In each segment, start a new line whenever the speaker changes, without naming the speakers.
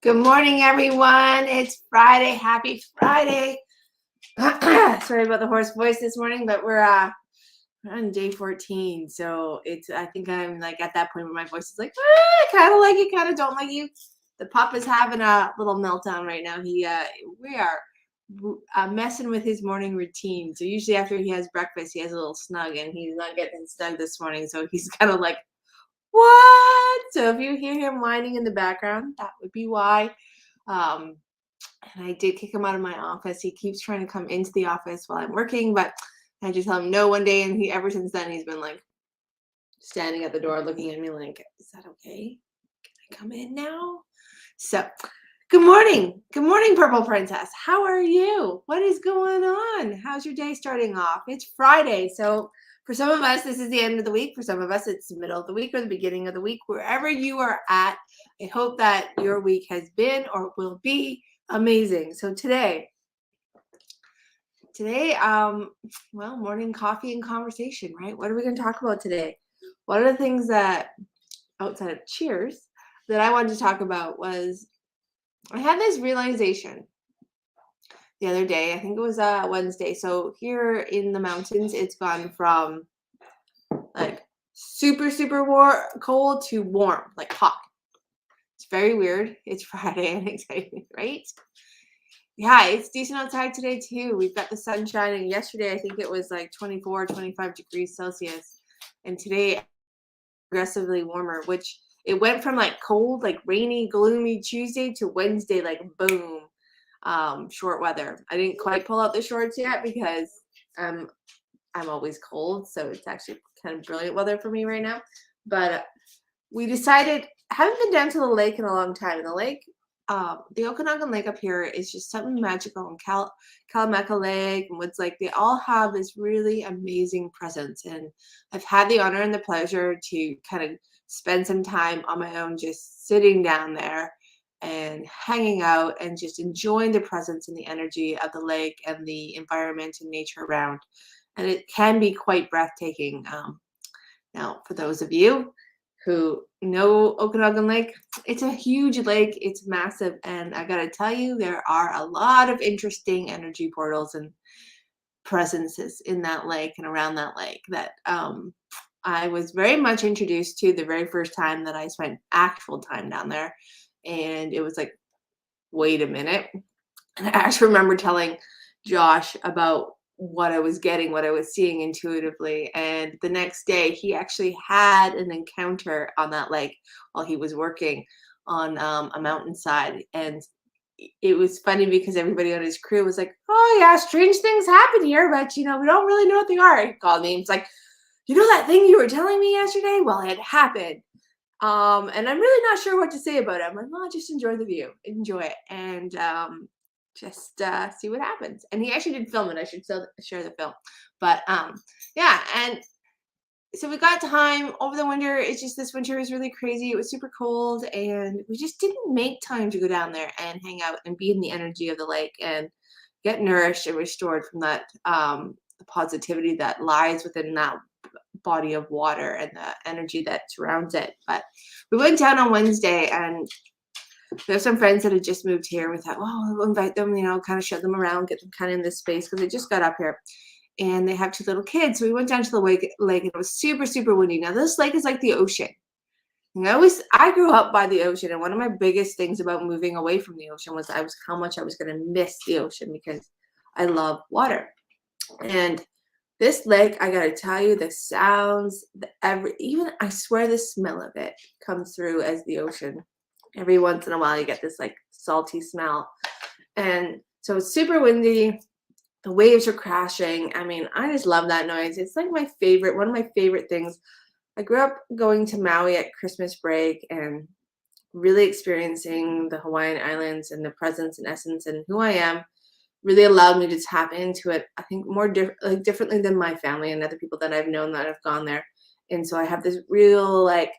Good morning, everyone. It's Friday. Happy Friday. Sorry about the hoarse voice this morning, but we're on day 14. So I think I'm like at that point where my voice is like, kind of like you, kind of don't like you. The pup is having a little meltdown right now. We are messing with his morning routine. So usually after he has breakfast, he has a little snug, and he's not getting snug this morning. So he's kind of like, what? So if you hear him whining in the background, that would be why. And I did kick him out of my office. He keeps trying to come into the office while I'm working, but I just tell him no one day, and ever since then he's been like standing at the door looking at me like, is that okay? Can I come in now? So good morning. Good morning, Purple Princess. How are you? What is going on? How's your day starting off? It's Friday, so for some of us, this is the end of the week. For some of us, it's the middle of the week or the beginning of the week. Wherever you are at, I hope that your week has been or will be amazing. So today, morning coffee and conversation, right? What are we going to talk about today? One of the things that, outside of cheers, that I wanted to talk about was I had this realization the other day. I think it was Wednesday. So here in the mountains, it's gone from like super, super cold to warm, like hot. It's very weird. It's Friday and exciting, right? Yeah, it's decent outside today too. We've got the sun shining. Yesterday, I think it was like 24, 25 degrees Celsius. And today, progressively warmer, which it went from like cold, like rainy, gloomy Tuesday to Wednesday, like boom, short weather. I didn't quite pull out the shorts yet because I'm always cold. So it's actually kind of brilliant weather for me right now. But we decided, haven't been down to the lake in a long time. And the lake, the Okanagan Lake up here is just something magical. And Kalameka Lake and Woods Lake, they all have this really amazing presence. And I've had the honor and the pleasure to kind of spend some time on my own, just sitting down there and hanging out and just enjoying the presence and the energy of the lake and the environment and nature around. And it can be quite breathtaking. Now, for those of you who know Okanagan Lake, it's a huge lake. It's massive. And I got to tell you, there are a lot of interesting energy portals and presences in that lake and around that lake that I was very much introduced to the very first time that I spent actual time down there. And it was like, wait a minute. And I actually remember telling Josh about what I was getting, what I was seeing intuitively. And the next day, he actually had an encounter on that lake while he was working on a mountainside. And it was funny because everybody on his crew was like, oh, yeah, strange things happen here, but, we don't really know what they are. He called me. He's like, you know that thing you were telling me yesterday? Well, it happened. And I'm really not sure what to say about it. I'm like, well, just enjoy the view. Enjoy it. And just see what happens. And he actually did film it. I should share the film. But yeah, and so we got time over the winter. It's just this winter was really crazy. It was super cold, and we just didn't make time to go down there and hang out and be in the energy of the lake and get nourished and restored from that the positivity that lies within that body of water and the energy that surrounds it. But we went down on Wednesday, and we have some friends that had just moved here. We thought, well, we'll invite them, kind of show them around, get them kind of in this space because they just got up here. And they have 2 little kids. So we went down to the lake, and it was super, super windy. Now, this lake is like the ocean. And I grew up by the ocean, and one of my biggest things about moving away from the ocean was how much I was going to miss the ocean because I love water. And this lake, I gotta tell you, the sounds, even I swear the smell of it comes through as the ocean. Every once in a while, you get this like salty smell. And so it's super windy. The waves are crashing. I mean, I just love that noise. It's like one of my favorite things. I grew up going to Maui at Christmas break and really experiencing the Hawaiian Islands and the presence and essence and who I am really allowed me to tap into it, I think, more differently than my family and other people that I've known that have gone there. And so I have this real, like,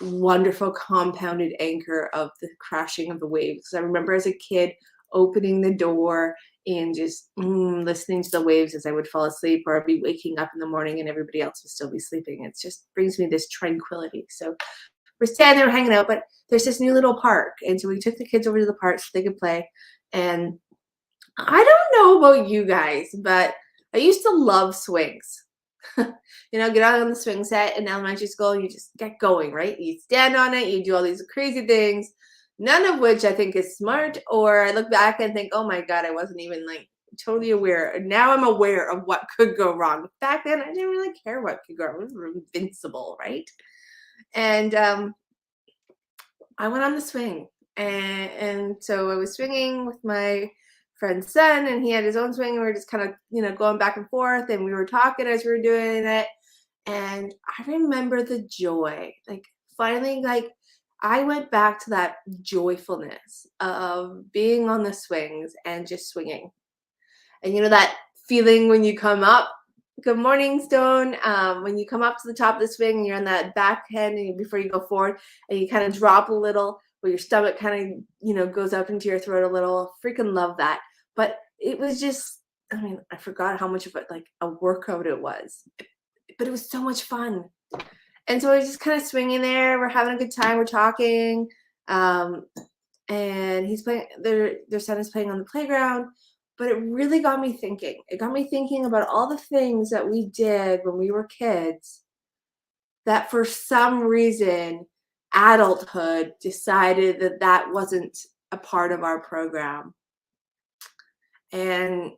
wonderful compounded anchor of the crashing of the waves. Because I remember as a kid opening the door and just listening to the waves as I would fall asleep, or I'd be waking up in the morning and everybody else would still be sleeping. It just brings me this tranquility. So we're standing there hanging out, but there's this new little park. And so we took the kids over to the park so they could play. And I don't know about you guys, but I used to love swings. Get out on the swing set in elementary school, you just get going, right? You stand on it, you do all these crazy things, none of which I think is smart, or I look back and think, oh my God, I wasn't even like totally aware. Now I'm aware of what could go wrong. Back then, I didn't really care what could go wrong. We were invincible, right? And I went on the swing. And so I was swinging with my friend's son, and he had his own swing, and we were just kind of, going back and forth, and we were talking as we were doing it. And I remember the joy, like finally, like I went back to that joyfulness of being on the swings and just swinging. And that feeling when you come up, good morning, Stone. When you come up to the top of the swing and you're on that back end and before you go forward and you kind of drop a little, where your stomach kind of, goes up into your throat a little. Freaking love that. But it was just, I forgot how much of it, like a workout it was, but it was so much fun. And so I was just kind of swinging there. We're having a good time. We're talking. And he's playing, their son is playing on the playground. But it really got me thinking. It got me thinking about all the things that we did when we were kids that for some reason adulthood decided that that wasn't a part of our program. And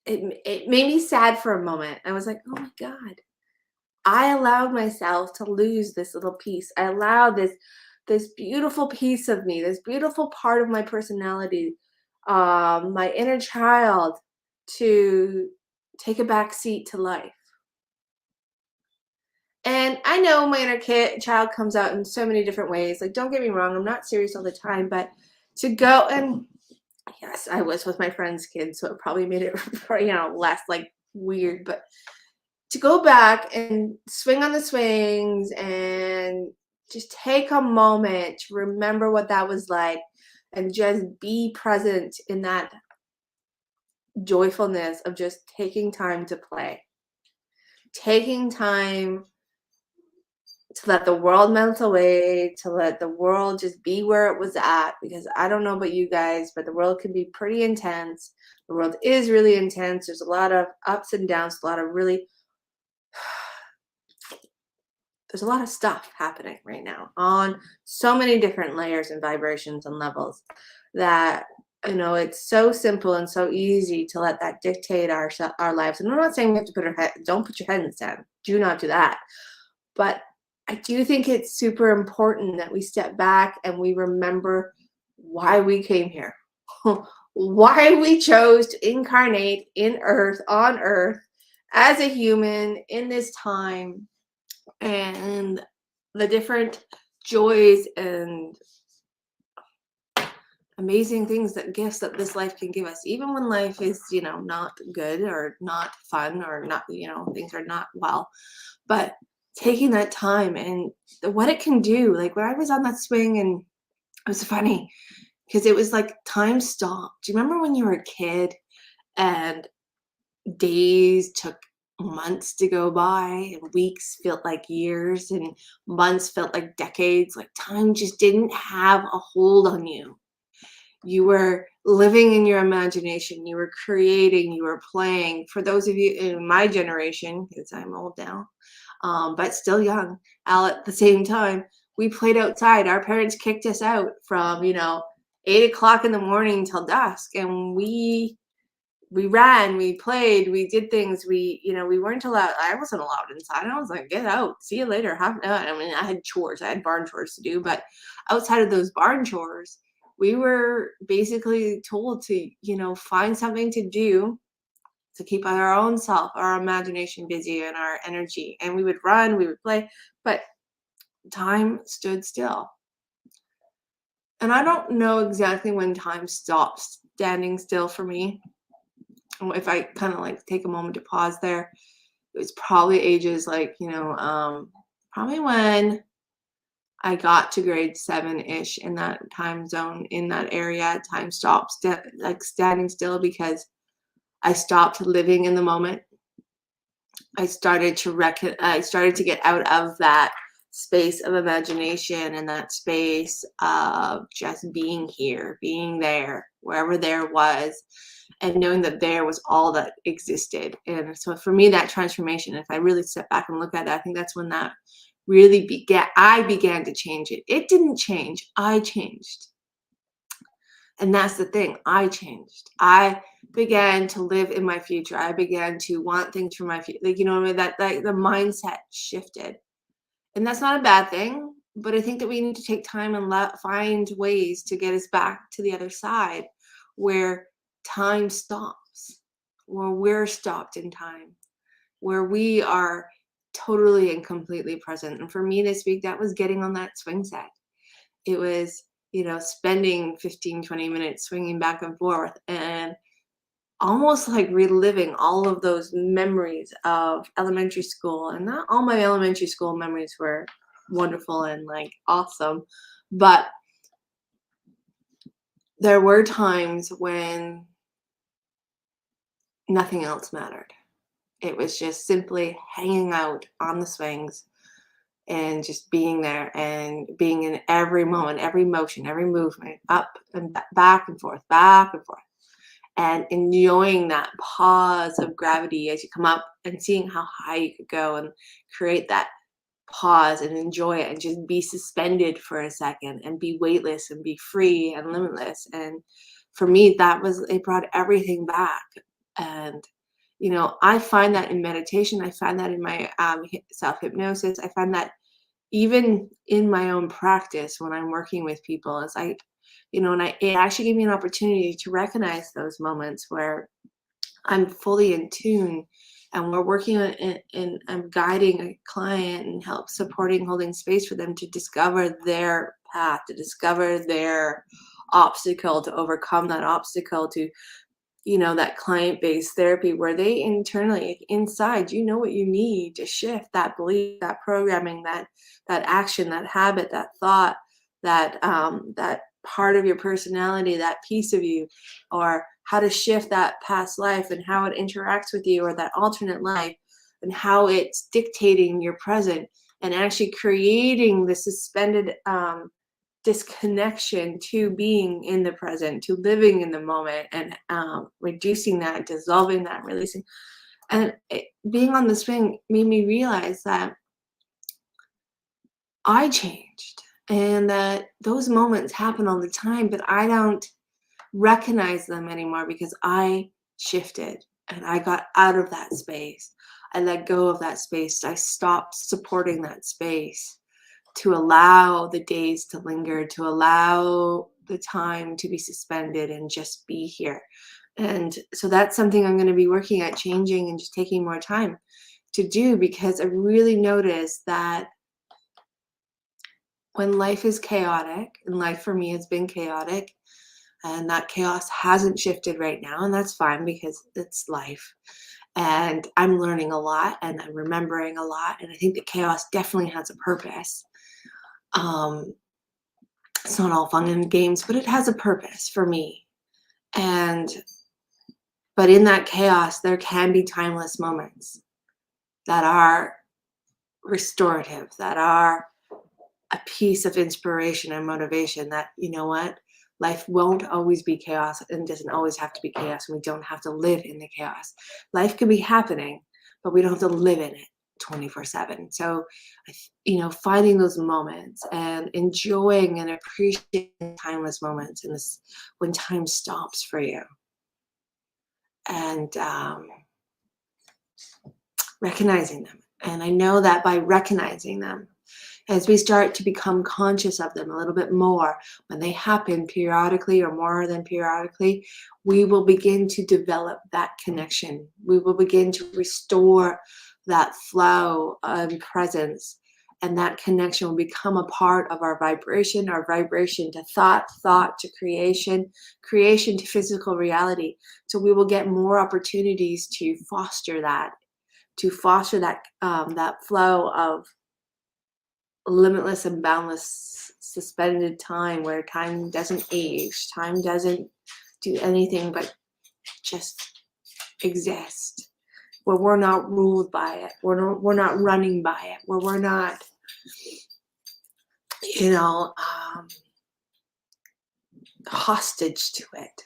it made me sad for a moment. I was like, oh my God, I allowed myself to lose this little piece. I allowed this beautiful piece of me, this beautiful part of my personality, my inner child, to take a back seat to life. And I know my inner child comes out in so many different ways. Like, don't get me wrong, I'm not serious all the time, but to go and yes, I was with my friend's kids, so it probably made it less like weird, but to go back and swing on the swings and just take a moment to remember what that was like and just be present in that joyfulness of just taking time to play, taking time to let the world melt away, to let the world just be where it was at. Because I don't know about you guys, but the world can be pretty intense. The world is really intense. There's a lot of ups and downs, a lot of really there's a lot of stuff happening right now on so many different layers and vibrations and levels that it's so simple and so easy to let that dictate our lives. And I'm not saying we have to don't put your head in the sand. Do not do that. But I do think it's super important that we step back and we remember why we came here, why we chose to incarnate on Earth as a human in this time, and the different joys and amazing gifts that this life can give us, even when life is not good or not fun or not things are not well. But taking that time and what it can do, like when I was on that swing, and it was funny because it was like time stopped. Do you remember when you were a kid and days took months to go by and weeks felt like years and months felt like decades? Like time just didn't have a hold on you. You were living in your imagination, you were creating, you were playing. For those of you in my generation, because I'm old now, but still young, at the same time, we played outside. Our parents kicked us out from 8 o'clock in the morning till dusk, and we ran, we played, we did things. We weren't allowed. I wasn't allowed inside. I was like, get out, see you later. I had chores. I had barn chores to do, but outside of those barn chores, we were basically told to find something to do to keep our own self, our imagination busy, and our energy. And we would run, we would play, but time stood still. And I don't know exactly when time stopped standing still for me. If I kind of like take a moment to pause there, it was probably ages like, probably when I got to grade 7-ish, in that time zone, in that area. Time stopped like standing still because I stopped living in the moment. I started to get out of that space of imagination and that space of just being here, being there, wherever there was, and knowing that there was all that existed. And so for me, that transformation, if I really step back and look at that, I think that's when that really began. I began to change it. It didn't change. I changed. And that's the thing. I changed. I began to live in my future. I began to want things for my future. Like, you know what I mean? That like the mindset shifted. And that's not a bad thing, but I think that we need to take time and find ways to get us back to the other side where time stops, where we're stopped in time, where we are totally and completely present. And for me this week, that was getting on that swing set. It was, spending 15, 20 minutes swinging back and forth and almost like reliving all of those memories of elementary school. And not all my elementary school memories were wonderful and like awesome, but there were times when nothing else mattered. It was just simply hanging out on the swings and just being there and being in every moment, every motion, every movement, up and back and forth, and enjoying that pause of gravity as you come up and seeing how high you could go and create that pause and enjoy it and just be suspended for a second and be weightless and be free and limitless. And for me, it brought everything back. And, I find that in meditation, I find that in my self hypnosis, I find that even in my own practice when I'm working with people, it's like, it actually gave me an opportunity to recognize those moments where I'm fully in tune and we're working on and I'm guiding a client and supporting, holding space for them to discover their path, to discover their obstacle, to overcome that obstacle, to that client-based therapy where they internally inside, what you need to shift that belief, that programming, that action, that habit, that thought, that part of your personality, that piece of you, or how to shift that past life and how it interacts with you, or that alternate life and how it's dictating your present and actually creating the suspended disconnection to being in the present, to living in the moment, and reducing that, dissolving that, releasing. And being on the swing made me realize that I changed and that those moments happen all the time, but I don't recognize them anymore because I shifted and I got out of that space. I let go of that space. I stopped supporting that space to allow the days to linger, to allow the time to be suspended and just be here. And so that's something I'm going to be working at changing and just taking more time to do, because I really noticed that when life is chaotic, and life for me has been chaotic, and that chaos hasn't shifted right now, and that's fine because it's life. And I'm learning a lot and I'm remembering a lot. And I think that chaos definitely has a purpose. Um, it's not all fun and games, but it has a purpose for me. And but in that chaos, there can be timeless moments that are restorative, that are a piece of inspiration and motivation. That, you know what, life won't always be chaos and doesn't always have to be chaos, and we don't have to live in the chaos. Life can be happening, but we don't have to live in it 24/7. So, finding those moments and enjoying and appreciating timeless moments in this, when time stops for you, and recognizing them. And I know that by recognizing them, as we start to become conscious of them a little bit more, when they happen periodically or more than periodically, we will begin to develop that connection. We will begin to restore that flow and presence, and that connection will become a part of our vibration to thought to creation to physical reality. So we will get more opportunities to foster that, that flow of limitless and boundless suspended time, where time doesn't age, time doesn't do anything but just exist, where we're not ruled by it, we're not running by it, where we're not you know, hostage to it.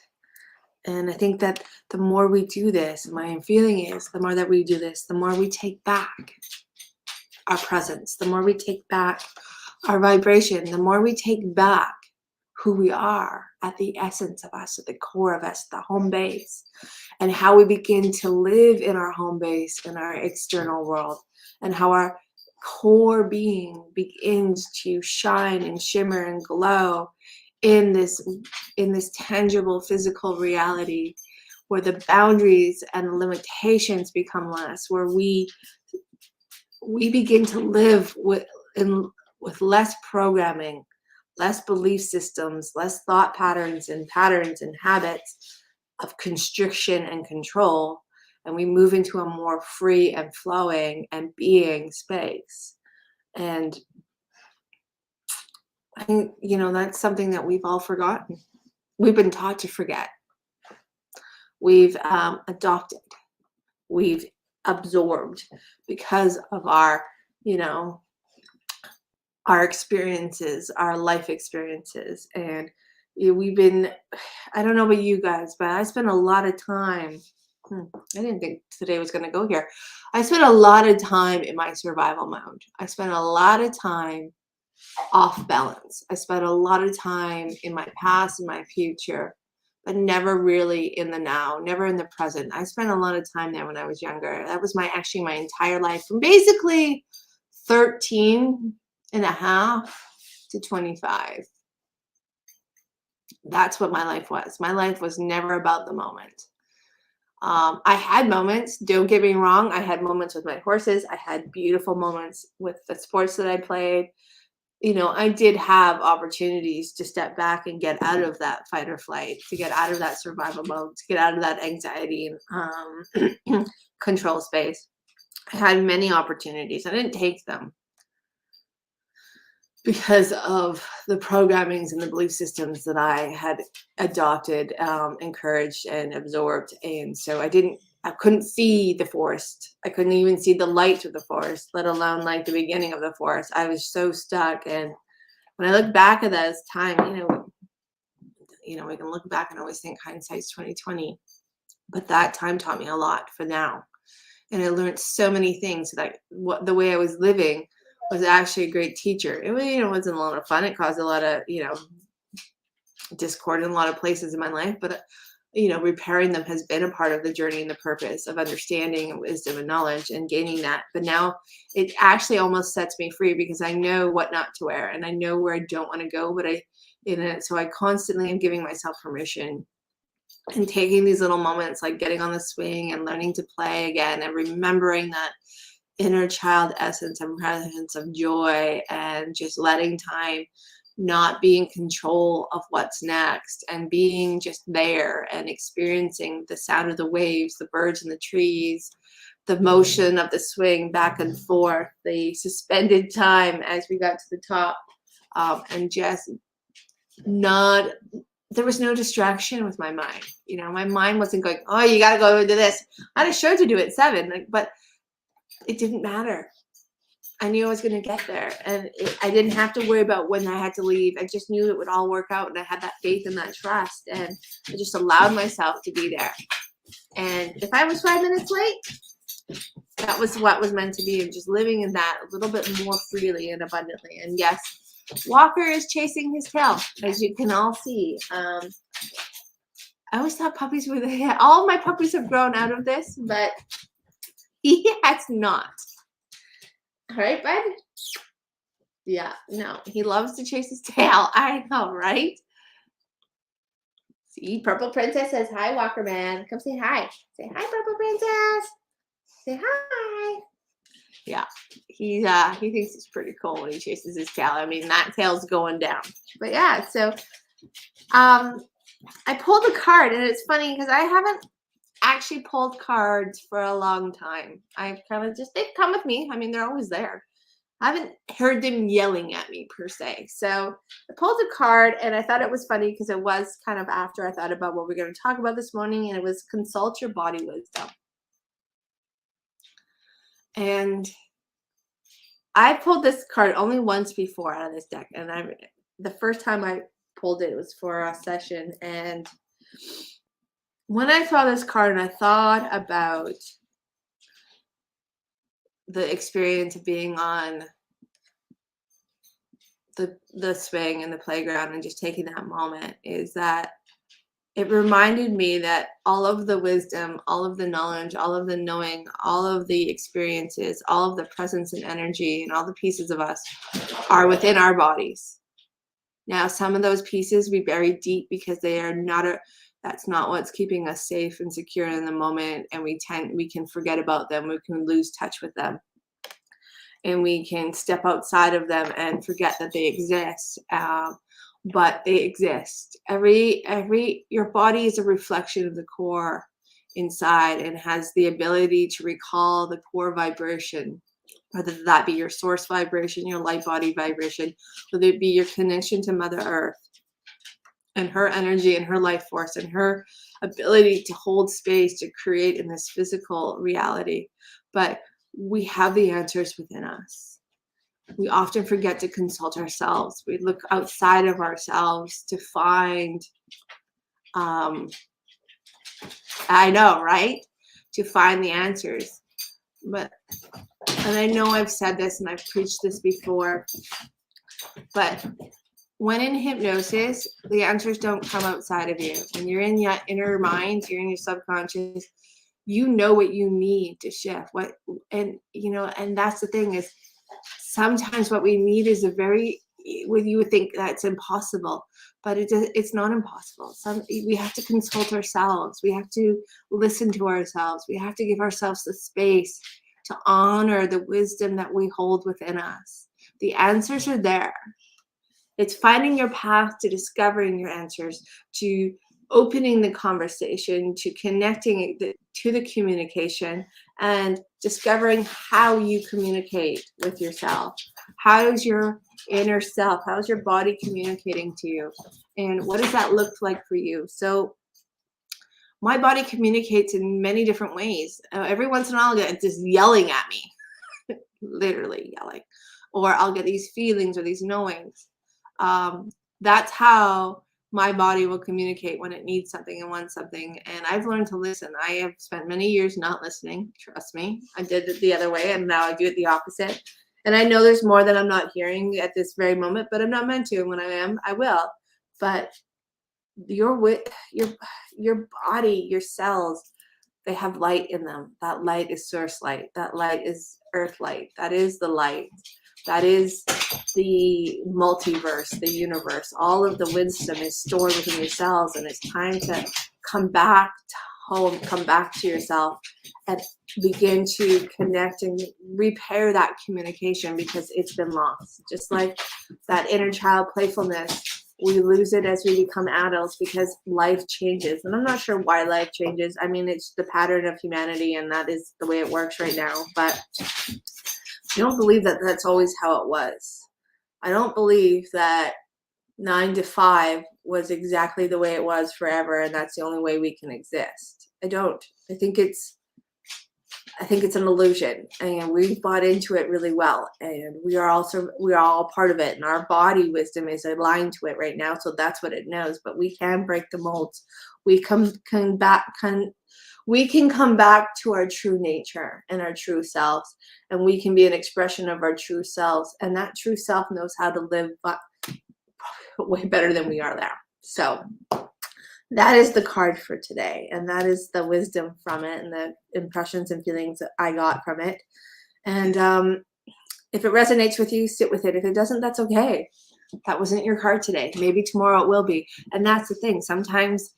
And I think that the more we do this, my feeling is the more that we do this, the more we take back our presence, the more we take back our vibration, the more we take back who we are at the essence of us, at the core of us, the home base, and how we begin to live in our home base, in our external world, and how our core being begins to shine and shimmer and glow in this tangible physical reality, where the boundaries and limitations become less, where we begin to live with less programming, less belief systems, less thought patterns and habits of constriction and control, and we move into a more free and flowing and being space. And I think, that's something that we've all forgotten. We've been taught to forget. We've adopted. We've absorbed because of our, our experiences, our life experiences. And we've been, I don't know about you guys, but I spent a lot of time. I didn't think today was going to go here. I spent a lot of time in my survival mode. I spent a lot of time off balance. I spent a lot of time in my past and my future, but never really in the now, never in the present. I spent a lot of time there when I was younger. That was my entire life, from basically 13 and a half to 25. That's what my life was. My life was never about the moment. I had moments, don't get me wrong. I had moments with my horses. I had beautiful moments with the sports that I played. I did have opportunities to step back and get out of that fight or flight, to get out of that survival mode, to get out of that anxiety and control space. I had many opportunities. I didn't take them because of the programmings and the belief systems that I had adopted, encouraged, and absorbed. And so I couldn't see the forest. I couldn't even see the light of the forest, let alone like the beginning of the forest. I was so stuck. And when I look back at this time, we can look back and always think hindsight's 2020. But that time taught me a lot for now. And I learned so many things that the way I was living was actually a great teacher. It wasn't a lot of fun. It caused a lot of, discord in a lot of places in my life, but repairing them has been a part of the journey and the purpose of understanding and wisdom and knowledge and gaining that. But now it actually almost sets me free, because I know what not to wear and I know where I don't want to go, but so I constantly am giving myself permission and taking these little moments, like getting on the swing and learning to play again and remembering that inner child essence and presence of joy, and just letting time not be in control of what's next, and being just there and experiencing the sound of the waves, the birds in the trees, the motion of the swing back and forth, the suspended time as we got to the top, and just there was no distraction with my mind. My mind wasn't going, oh, you got to go do this. I had a show to do at 7, but it didn't matter. I knew I was going to get there, and I didn't have to worry about when I had to leave. I just knew it would all work out, and I had that faith and that trust, and I just allowed myself to be there. And if I was 5 minutes late, that was what was meant to be, and just living in that a little bit more freely and abundantly. And yes, Walker is chasing his tail, as you can all see. I always thought puppies were all of my puppies have grown out of this, but he has not. All right, bud? Yeah, no, he loves to chase his tail. I know, right? See, Purple Princess says, hi, Walker Man. Come say hi. Say hi, Purple Princess. Say hi. Yeah, he thinks it's pretty cool when he chases his tail. I mean, that tail's going down. But yeah, so I pulled a card, and it's funny because I haven't actually pulled cards for a long time. I've kind of they've come with me. I mean, they're always there. I haven't heard them yelling at me per se. So I pulled a card, and I thought it was funny because it was kind of after I thought about what we're going to talk about this morning, and it was consult your body wisdom. And I pulled this card only once before out of this deck, and the first time I pulled it was for a session. And when I saw this card and I thought about the experience of being on the swing and the playground and just taking that moment, is that it reminded me that all of the wisdom, all of the knowledge, all of the knowing, all of the experiences, all of the presence and energy, and all the pieces of us are within our bodies. Now, some of those pieces we bury deep because they are not that's not what's keeping us safe and secure in the moment, and we can forget about them, we can lose touch with them, and we can step outside of them and forget that they exist. But they exist. Your body is a reflection of the core inside and has the ability to recall the core vibration, whether that be your source vibration, your light body vibration, whether it be your connection to Mother Earth and her energy and her life force and her ability to hold space to create in this physical reality. But we have the answers within us. We often forget to consult ourselves. We look outside of ourselves to find, I know, right? To find the answers. And I know I've said this and I've preached this before, but when in hypnosis, the answers don't come outside of you. When you're in your inner mind, you're in your subconscious, you know what you need to shift. And that's the thing is, sometimes what we need is what you would think that's impossible, but it's not impossible. We have to consult ourselves. We have to listen to ourselves. We have to give ourselves the space to honor the wisdom that we hold within us. The answers are there. It's finding your path to discovering your answers, to opening the conversation, to connecting to the communication, and discovering how you communicate with yourself. How is your inner self? How is your body communicating to you? And what does that look like for you? So my body communicates in many different ways. Every once in a while, I'll get just yelling at me, literally yelling, or I'll get these feelings or these knowings. That's how my body will communicate when it needs something and wants something. And I've learned to listen. I have spent many years not listening. Trust me. I did it the other way, and now I do it the opposite. And I know there's more that I'm not hearing at this very moment, but I'm not meant to. And when I am, I will. But your body, your cells, they have light in them. That light is source light. That light is earth light. That is the light. That is the multiverse, the universe. All of the wisdom is stored within your cells, and it's time to come back to home, come back to yourself, and begin to connect and repair that communication, because it's been lost. Just like that inner child playfulness, we lose it as we become adults because life changes. And I'm not sure why life changes. I mean, it's the pattern of humanity, and that is the way it works right now. But I don't believe that that's always how it was. I don't believe that 9 to 5 was exactly the way it was forever, and that's the only way we can exist. I don't. I think it's an illusion, and we've bought into it really well, and we are all part of it, and our body wisdom is aligned to it right now, so that's what it knows. But we can break the molds. We can come back to our true nature and our true selves, and we can be an expression of our true selves, and that true self knows how to live way better than we are now. So that is the card for today, and that is the wisdom from it and the impressions and feelings that I got from it. And if it resonates with you, sit with it. If it doesn't, that's okay. That wasn't your card today. Maybe tomorrow it will be. And that's the thing. Sometimes,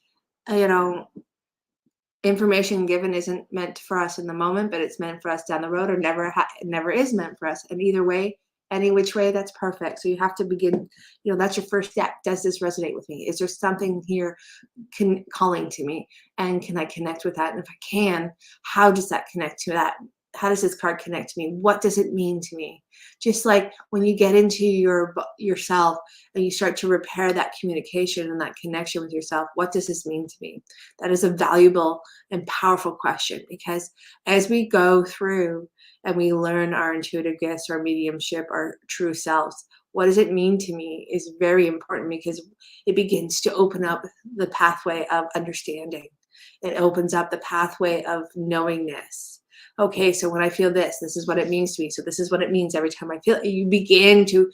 information given isn't meant for us in the moment, but it's meant for us down the road, or it never is meant for us. And either way, any which way, that's perfect. So you have to begin, that's your first step. Does this resonate with me? Is there something here calling to me? And can I connect with that? And if I can, how does that connect to that? How does this card connect to me? What does it mean to me? Just like when you get into yourself and you start to repair that communication and that connection with yourself, what does this mean to me? That is a valuable and powerful question, because as we go through and we learn our intuitive gifts, our mediumship, our true selves. What does it mean to me is very important because it begins to open up the pathway of understanding. It opens up the pathway of knowingness. Okay, so when I feel this, this is what it means to me. So this is what it means every time I feel it. You begin to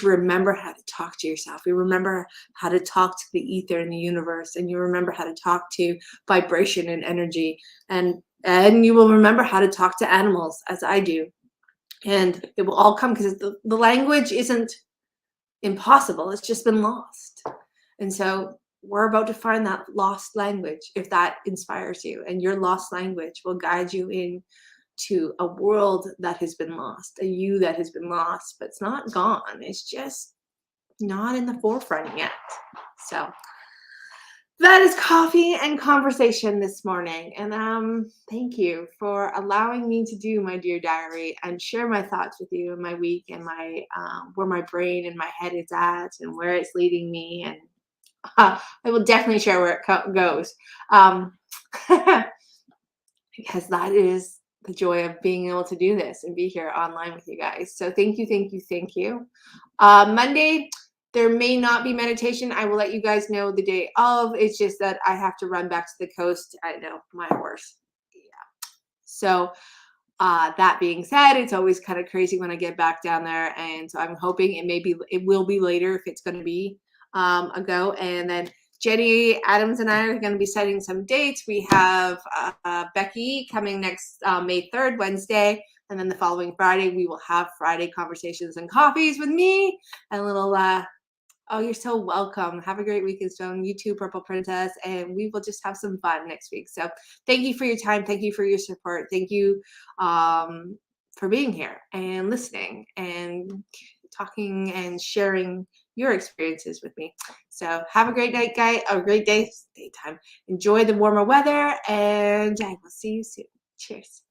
remember how to talk to yourself. You remember how to talk to the ether and the universe, and you remember how to talk to vibration and energy, and you will remember how to talk to animals as I do. And it will all come because the language isn't impossible. It's just been lost. And so we're about to find that lost language, if that inspires you. And your lost language will guide you in to a world that has been lost, a you that has been lost, but it's not gone. It's just not in the forefront yet. So that is coffee and conversation this morning. And thank you for allowing me to do my dear diary and share my thoughts with you in my week and my where my brain and my head is at and where it's leading me. And I will definitely share where it goes, because that is the joy of being able to do this and be here online with you guys. So thank you, thank you, thank you. Monday, there may not be meditation. I will let you guys know the day of. It's just that I have to run back to the coast. I know, my horse. Yeah. So that being said, it's always kind of crazy when I get back down there. And so I'm hoping it will be later if it's going to be a go. And then Jenny Adams and I are going to be setting some dates. We have Becky coming next May 3rd, Wednesday. And then the following Friday, we will have Friday conversations and coffees with me. And a little, oh, you're so welcome. Have a great weekend, Stone. You too, Purple Princess. And we will just have some fun next week. So thank you for your time. Thank you for your support. Thank you for being here and listening and talking and sharing your experiences with me. So have a great night, guys. A great day, daytime. Enjoy the warmer weather, and I will see you soon. Cheers.